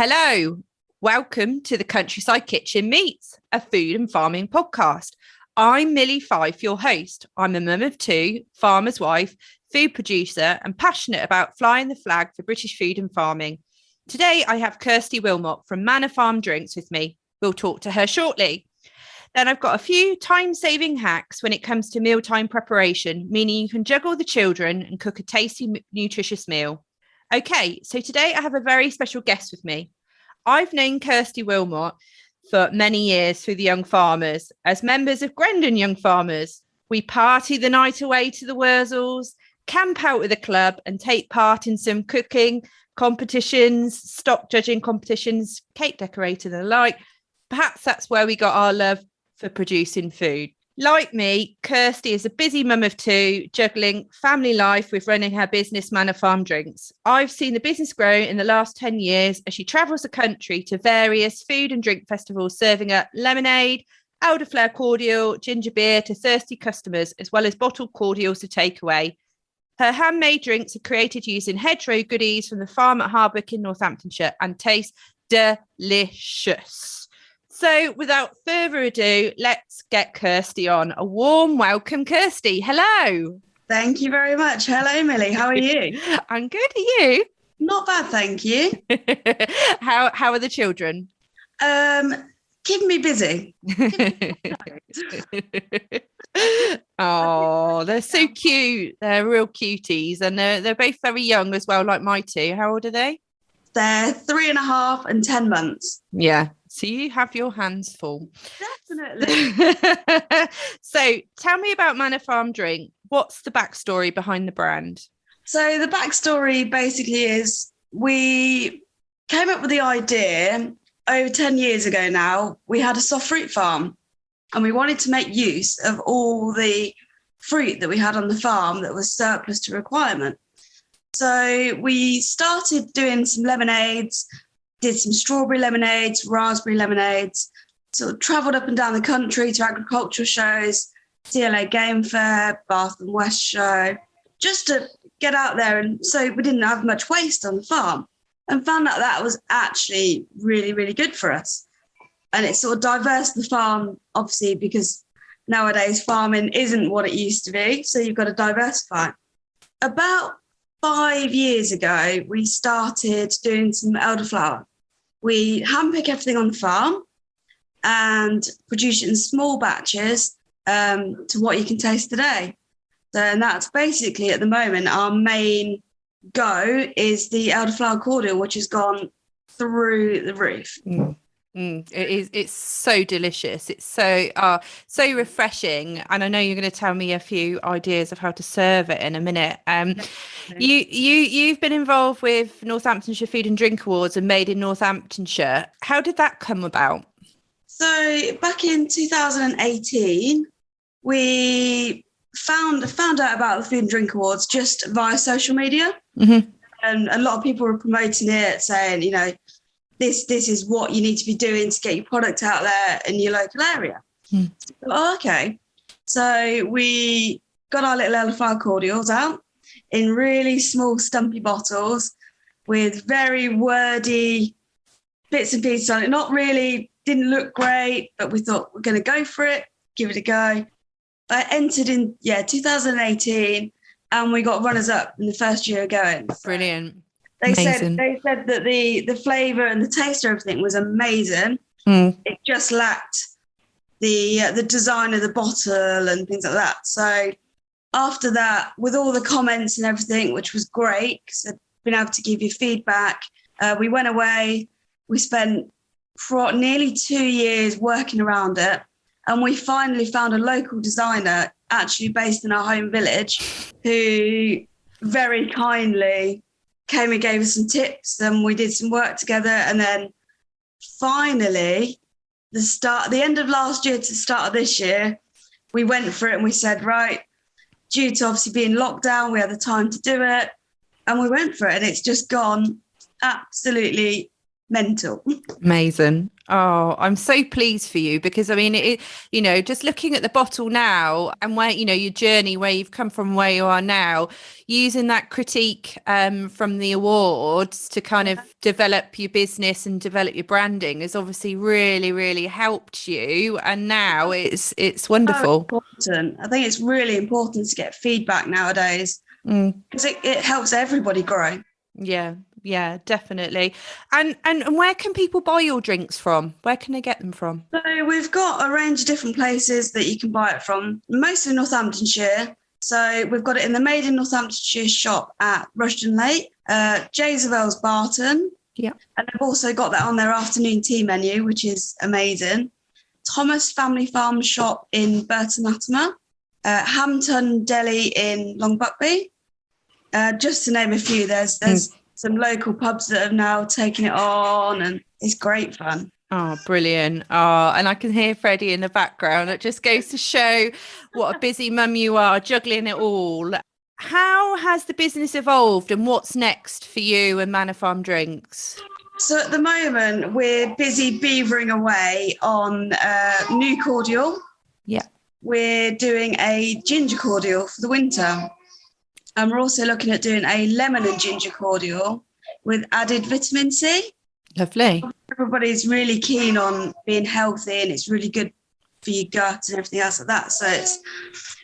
Hello, welcome to the Countryside Kitchen Meets, a food and farming podcast. I'm Millie Fife, your host. I'm a mum of two, farmer's wife, food producer, and passionate about flying the flag for British food and farming. Today, I have Kirsty Wilmott from Manor Farm Drinks with me. We'll talk to her shortly. Then I've got a few time-saving hacks when it comes to mealtime preparation, meaning you can juggle the children and cook a tasty, nutritious meal. Okay, so today I have a very special guest with me. I've known Kirsty Wilmott for many years through the Young Farmers. As members of Grendon Young Farmers, we party the night away to the Wurzels, camp out with a club and take part in some cooking competitions, stock judging competitions, cake decorating and the like. Perhaps that's where we got our love for producing food. Like me, Kirsty is a busy mum of two, juggling family life with running her business Manor Farm Drinks. I've seen the business grow in the last 10 years as she travels the country to various food and drink festivals, serving up lemonade, elderflower cordial, ginger beer to thirsty customers, as well as bottled cordials to take away. Her handmade drinks are created using hedgerow goodies from the farm at Harbuck in Northamptonshire and taste delicious. So without further ado, let's get Kirsty on. A warm welcome, Kirsty. Hello. Thank you very much. Hello, Millie. How are you? I'm good. Are you? Not bad, thank you. How are the children? Keeping me busy. Oh, they're so cute. They're real cuties, and they're both very young as well, like my two. How old are they? They're 3.5 and 10 months. Yeah. So you have your hands full. Definitely. So tell me about Manor Farm Drink. What's the backstory behind the brand? So the backstory basically is we came up with the idea over 10 years ago now. We had a soft fruit farm and we wanted to make use of all the fruit that we had on the farm that was surplus to requirement. So we started doing some lemonades, did some strawberry lemonades, raspberry lemonades, sort of travelled up and down the country to agricultural shows, CLA Game Fair, Bath and West Show, just to get out there. And so we didn't have much waste on the farm and found out that was actually really, really good for us. And it sort of diversed the farm, obviously, because nowadays farming isn't what it used to be. So you've got to diversify. About 5 years ago, we started doing some elderflower. We handpick everything on the farm and produce it in small batches to what you can taste today. So, and that's basically at the moment our main go is the elderflower cordial, which has gone through the roof. It's so delicious. It's so refreshing, and I know you're going to tell me a few ideas of how to serve it in a minute. You've been involved with Northamptonshire Food and Drink Awards and Made in Northamptonshire. How did that come about? So back in 2018 we found out about the Food and Drink Awards just via social media. And a lot of people were promoting it, saying, you know, this is what you need to be doing to get your product out there in your local area. Okay. So we got our little elderflower cordials out in really small stumpy bottles with very wordy bits and pieces on it. Didn't look great, but we thought we're going to go for it, give it a go. I entered in 2018 and we got runners up in the first year going. Brilliant. They said that the flavour and the taste of everything was amazing. It just lacked the design of the bottle and things like that. So after that, with all the comments and everything, which was great because I've been able to give you feedback, we went away. We spent nearly 2 years working around it. And we finally found a local designer actually based in our home village who very kindly came and gave us some tips and we did some work together. And then finally, the end of last year to the start of this year, we went for it and we said, right, due to obviously being locked down, we had the time to do it and we went for it. And it's just gone absolutely mental. Amazing. Oh, I'm so pleased for you because I mean, just looking at the bottle now and where, your journey, where you've come from, where you are now, using that critique from the awards to kind of develop your business and develop your branding has obviously really, really helped you. And now it's wonderful. So important. I think it's really important to get feedback nowadays because it helps everybody grow. Yeah, definitely. And where can people buy your drinks from? Where can they get them from? So we've got a range of different places that you can buy it from, mostly Northamptonshire. So we've got it in the Made in Northamptonshire shop at Rushden Lake, Jezebel's Barton. Yeah. And they've also got that on their afternoon tea menu, which is amazing. Thomas Family Farm shop in Burton Latimer, Hampton Deli in Long Buckby. Just to name a few, there's some local pubs that have now taken it on, and it's great fun. Oh, brilliant. Oh, and I can hear Freddie in the background. It just goes to show what a busy mum you are, juggling it all. How has the business evolved and what's next for you and Manor Farm Drinks? So at the moment, we're busy beavering away on new cordial. Yeah. We're doing a ginger cordial for the winter. And we're also looking at doing a lemon and ginger cordial with added vitamin C. Lovely. Everybody's really keen on being healthy and it's really good for your gut and everything else like that. So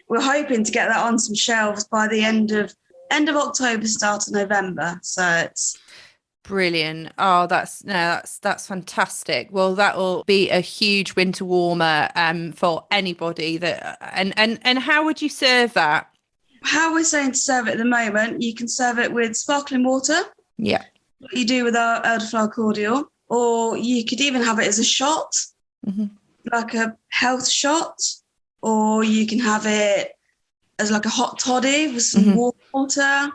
we're hoping to get that on some shelves by the end of October, start of November. So it's brilliant. Oh, that's fantastic. Well, that will be a huge winter warmer for anybody that and how would you serve that? How we're saying to serve it at the moment, you can serve it with sparkling water. Yeah. What you do with our elderflower cordial, or you could even have it as a shot, like a health shot, or you can have it as like a hot toddy with some warm water.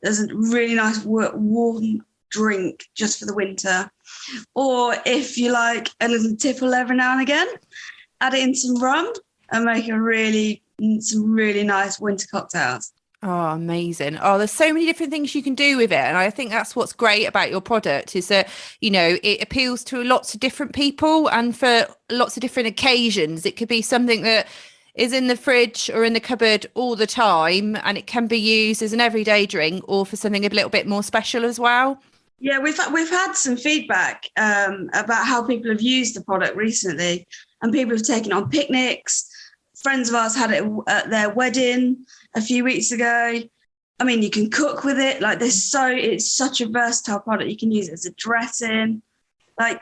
There's a really nice warm drink just for the winter. Or if you like a little tipple every now and again, add it in some rum and make some really nice winter cocktails. Oh, amazing. Oh, there's so many different things you can do with it. And I think that's what's great about your product is that, it appeals to lots of different people and for lots of different occasions. It could be something that is in the fridge or in the cupboard all the time, and it can be used as an everyday drink or for something a little bit more special as well. Yeah, we've had some feedback about how people have used the product recently, and people have taken it on picnics. Friends of ours had it at their wedding a few weeks ago. I mean, you can cook with it. Like it's such a versatile product. You can use it as a dressing. Like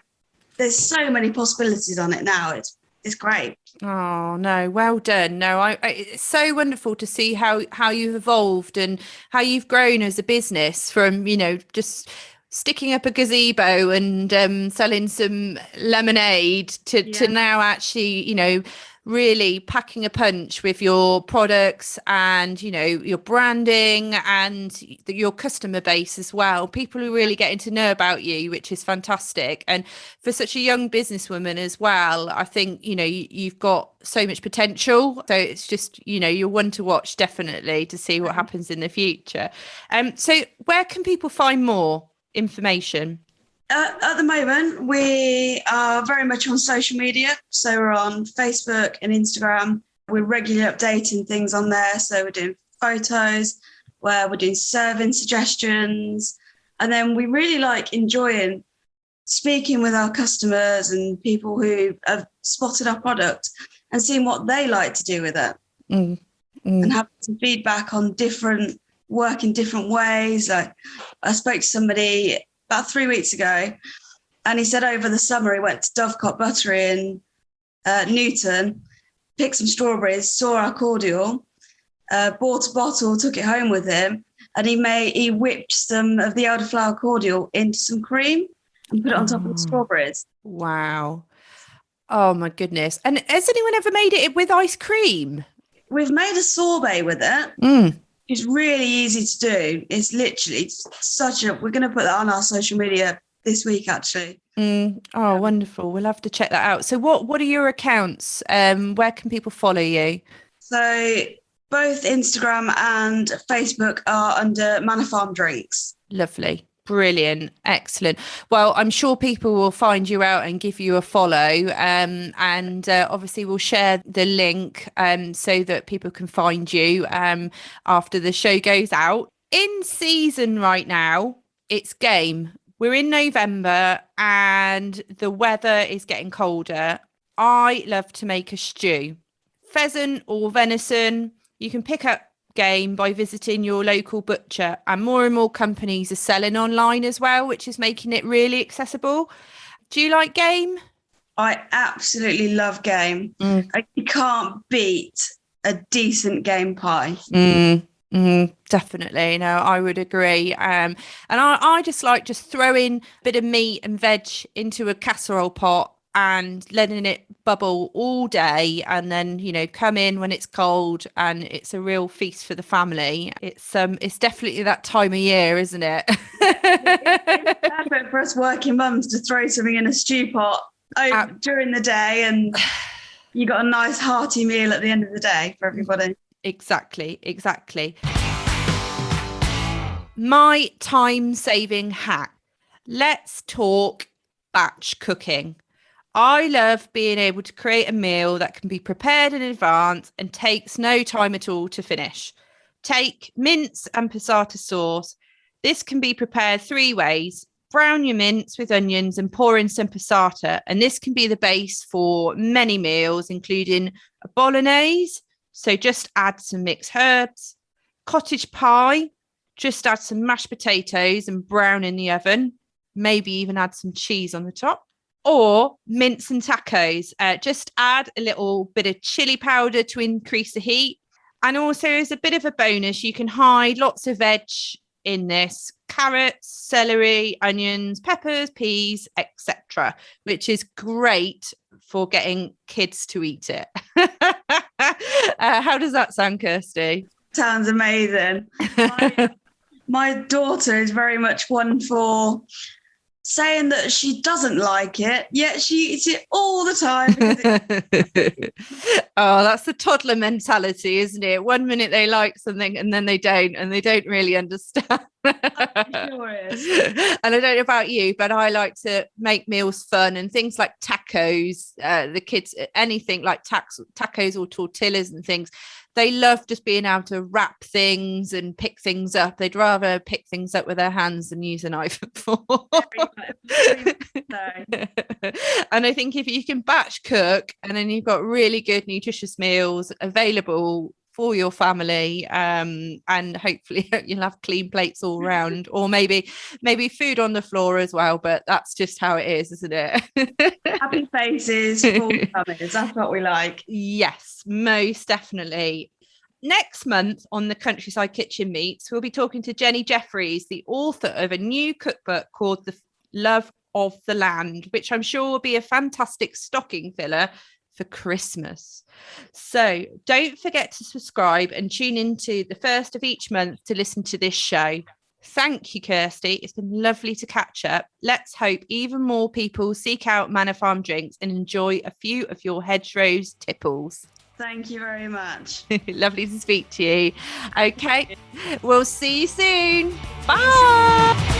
there's so many possibilities on it now. It's great. Oh, no, well done. No, it's so wonderful to see how you've evolved and how you've grown as a business from, just sticking up a gazebo and selling some lemonade to now actually, really packing a punch with your products and, your branding and your customer base as well. People are really getting to know about you, which is fantastic. And for such a young businesswoman as well, I think, you've got so much potential. So it's just, you're one to watch definitely to see what happens in the future. So where can people find more information? At the moment, we are very much on social media. So we're on Facebook and Instagram. We're regularly updating things on there. So we're doing photos, where we're doing serving suggestions. And then we really like enjoying speaking with our customers and people who have spotted our product and seeing what they like to do with it. And having some feedback on different ways. Like I spoke to somebody about 3 weeks ago, and he said over the summer he went to Dovecot Buttery in Newton, picked some strawberries, saw our cordial, bought a bottle, took it home with him, and he whipped some of the elderflower cordial into some cream and put it on top of the strawberries. Wow. Oh my goodness. And has anyone ever made it with ice cream? We've made a sorbet with it. It's really easy to do. It's literally we're going to put that on our social media this week, actually. Oh, wonderful. We'll have to check that out. So what are your accounts? Where can people follow you? So both Instagram and Facebook are under Manor Farm Drinks. Lovely. Brilliant. Excellent. Well, I'm sure people will find you out and give you a follow. And obviously we'll share the link so that people can find you after the show goes out. In season right now, it's game. We're in November and the weather is getting colder. I love to make a stew. Pheasant or venison, you can pick up game by visiting your local butcher, and more companies are selling online as well, which is making it really accessible. Do you like game? I absolutely love game. You can't beat a decent game pie. Definitely. No, I would agree. And I just like throwing a bit of meat and veg into a casserole pot and letting it bubble all day, and then come in when it's cold, and it's a real feast for the family. It's definitely that time of year, isn't it? It's perfect for us working mums to throw something in a stew pot during the day, and you got a nice hearty meal at the end of the day for everybody. Exactly. My time-saving hack. Let's talk batch cooking. I love being able to create a meal that can be prepared in advance and takes no time at all to finish. Take mince and passata sauce. This can be prepared 3 ways. Brown your mince with onions and pour in some passata. And this can be the base for many meals, including a bolognese. So just add some mixed herbs. Cottage pie. Just add some mashed potatoes and brown in the oven. Maybe even add some cheese on the top. Or mince and tacos. Just add a little bit of chili powder to increase the heat. And also, as a bit of a bonus, you can hide lots of veg in this: carrots, celery, onions, peppers, peas, etc., which is great for getting kids to eat it. How does that sound, Kirsty? Sounds amazing. My daughter is very much one for saying that she doesn't like it, yet she eats it all the time. Oh, that's the toddler mentality, isn't it? One minute they like something and then they don't, and they don't really understand. Sure is. And I don't know about you, but I like to make meals fun, and things like tacos, the kids, anything like tacos or tortillas and things, they love just being able to wrap things and pick things up. They'd rather pick things up with their hands than use a knife and fork. And I think if you can batch cook, and then you've got really good nutritious meals available for your family, and hopefully you'll have clean plates all around, or maybe food on the floor as well, but that's just how it is, isn't it? Happy faces, full tummies, that's what we like. Yes, most definitely. Next month on the Countryside Kitchen Meets, we'll be talking to Jenny Jeffries, the author of a new cookbook called The Love of the Land, which I'm sure will be a fantastic stocking filler for Christmas. So don't forget to subscribe and tune into the first of each month to listen to this show. Thank you, Kirsty. It's been lovely to catch up. Let's hope even more people seek out Manor Farm Drinks and enjoy a few of your hedgerows tipples. Thank you very much. Lovely to speak to you. Okay, we'll see you soon. Bye.